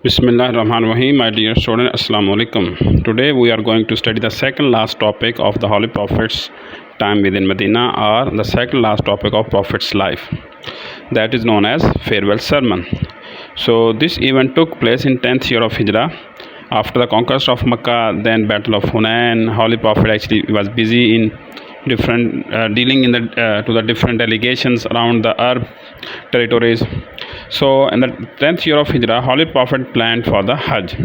Bismillah ar-Rahman ar-Rahim, my dear student, Assalamu alaikum. Today we are going to study the second last topic of the Holy Prophet's time within Medina, or the second last topic of Prophet's life. That is known as farewell sermon. So this event took place in 10th year of Hijrah. After the conquest of Makkah, then Battle of Hunain, Holy Prophet actually was busy in different dealing in the to the different delegations around the Arab territories. So in the 10th year of Hijrah, Holy Prophet planned for the Hajj.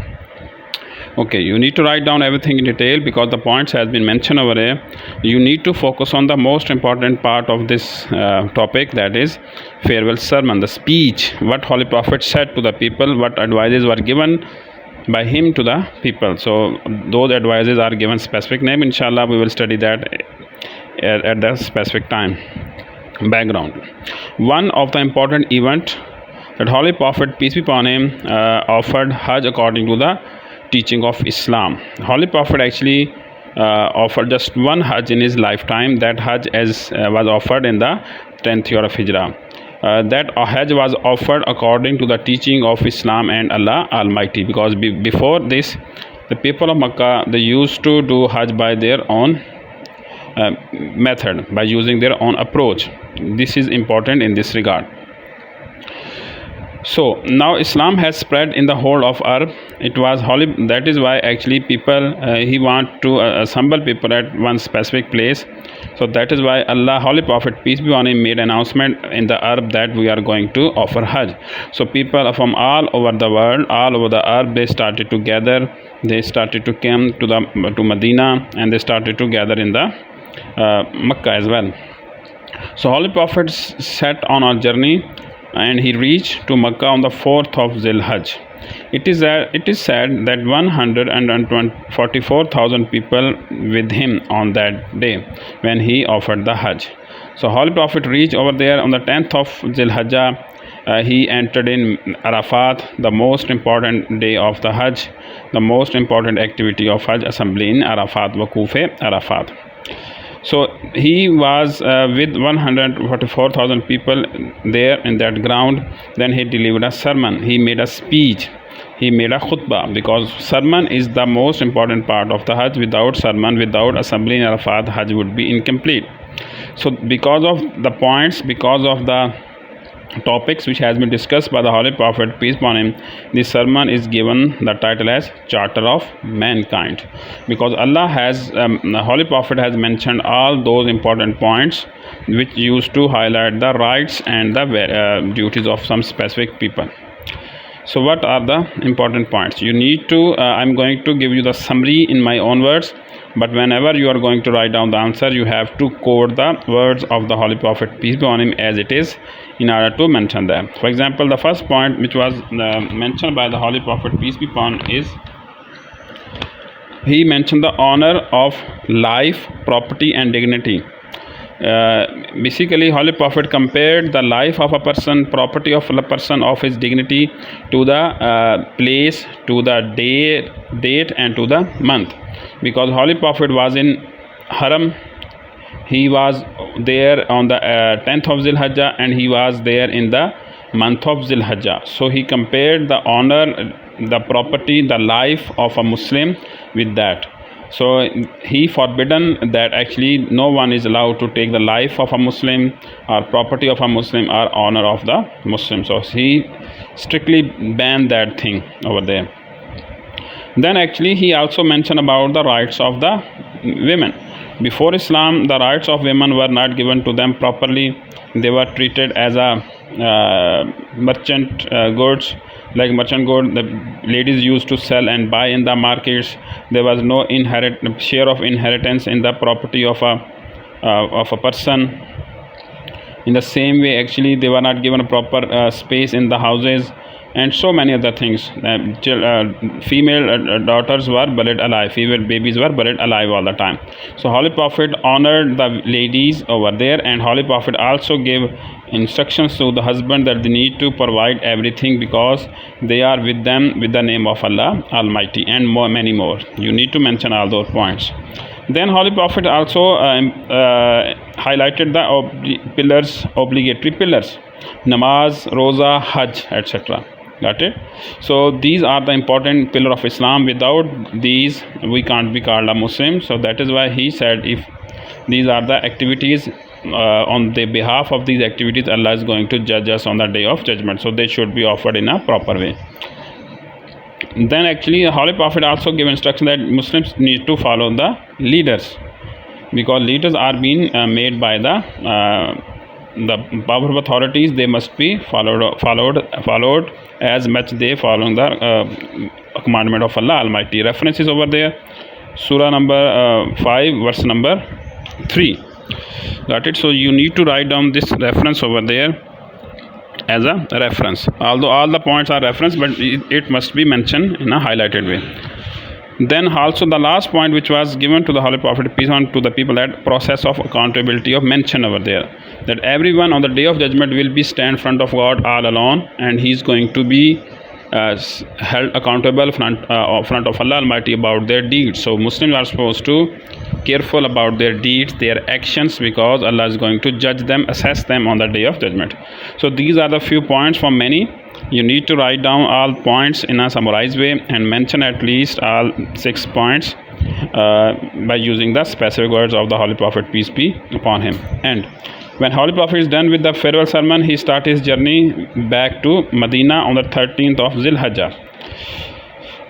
Okay, you need to write down everything in detail because the points has been mentioned over here. You need to focus on the most important part of this topic, that is farewell sermon, the speech, what Holy Prophet said to the people, what advices were given by him to the people. So those advices are given specific name. Inshallah, we will study that at the specific time. Background: one of the important event that Holy Prophet, peace be upon him, offered Hajj according to the teaching of Islam. Holy Prophet actually offered just one Hajj in his lifetime. That Hajj was offered in the 10th year of Hijrah. That Hajj was offered according to the teaching of Islam and Allah Almighty, because before this, the people of Makkah, they used to do Hajj by their own method, by using their own approach. This is important in this regard. So now Islam has spread in the whole of Arab. It was holy. That is why actually people he want to assemble people at one specific place. So that is why Allah, Holy Prophet, peace be upon him, made announcement in the Arab that we are going to offer Hajj. So people from all over the world, all over the Arab, they started to gather. They started to come to Medina, and they started to gather in the Makkah as well. So Holy Prophet set on a journey, and he reached to Makkah on the 4th of Zilhajj. It is said that 144,000 people with him on that day when he offered the Hajj. So Holy Prophet reached over there on the 10th of Zilhajjah. He entered in Arafat, the most important day of the Hajj, the most important activity of Hajj, assembly in Arafat, Waquf Arafat. So he was with 144,000 people there in that ground. Then he delivered a sermon. He made a speech. He made a khutbah, because sermon is the most important part of the Hajj. Without sermon, without assembly in Arafat, Hajj would be incomplete. So because of the points, because of the topics which has been discussed by the Holy Prophet, peace upon him, this sermon is given the title as Charter of Mankind, because Allah has the Holy Prophet has mentioned all those important points which used to highlight the rights and the duties of some specific people. So what are the important points? You need to I'm going to give you the summary in my own words, but whenever you are going to write down the answer, you have to quote the words of the Holy Prophet, peace be on him, as it is, in order to mention them. For example, the first point which was mentioned by the Holy Prophet, peace be upon him, is he mentioned the honor of life, property and dignity. Basically, Holy Prophet compared the life of a person, property of a person, of his dignity, to the place, to the date and to the month. Because Holy Prophet was in Haram, he was there on the 10th of Zilhajjah, and he was there in the month of Zilhajjah. So he compared the honor, the property, the life of a Muslim with that. So he forbidden that actually no one is allowed to take the life of a Muslim or property of a Muslim or honor of the Muslim. So he strictly banned that thing over there. Then actually he also mentioned about the rights of the women. Before Islam, the rights of women were not given to them properly. They were treated as a merchant goods. Like merchant good, the ladies used to sell and buy in the markets. There was no share of inheritance in the property of a person. In the same way, actually, they were not given a proper space in the houses, and so many other things. Female daughters were buried alive. Female babies were buried alive all the time. So Holy Prophet honored the ladies over there, and Holy Prophet also gave instructions to the husband that they need to provide everything, because they are with them with the name of Allah Almighty, and many more. You need to mention all those points. Then Holy Prophet also highlighted the obligatory pillars: namaz, roza, hajj, etc. Got it? So these are the important pillar of Islam. Without these we can't be called a Muslim. So that is why he said, if these are the activities, on the behalf of these activities Allah is going to judge us on the day of judgment, so they should be offered in a proper way. Then actually the Holy Prophet also gave instruction that Muslims need to follow the leaders, because leaders are being made by the powerful authorities. They must be followed as much they following the commandment of Allah Almighty. References over there, Surah number 5 verse number 3. Got it? So you need to write down this reference over there as a reference, although all the points are reference, but it must be mentioned in a highlighted way. Then also the last point which was given to the Holy Prophet, peace on to the people, that process of accountability of mention over there, that everyone on the day of judgment will be stand in front of God all alone, and he is going to be held accountable front of Allah Almighty about their deeds. So Muslims are supposed to careful about their deeds, their actions, because Allah is going to judge them, assess them on the day of judgment. So these are the few points from many. You need to write down all points in a summarized way and mention at least all 6 points by using the specific words of the Holy Prophet, peace be upon him. And when Holy Prophet is done with the farewell sermon, he starts his journey back to Medina on the 13th of Zilhijjah.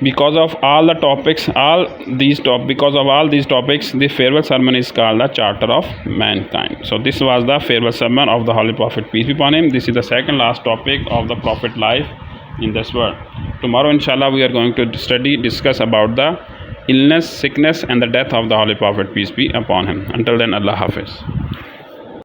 Because of all the topics, because of all these topics, the farewell sermon is called the Charter of Mankind. So this was the farewell sermon of the Holy Prophet, peace be upon him. This is the second last topic of the Prophet life in this world. Tomorrow, inshallah, we are going to discuss about the illness, sickness, and the death of the Holy Prophet, peace be upon him. Until then, Allah Hafiz.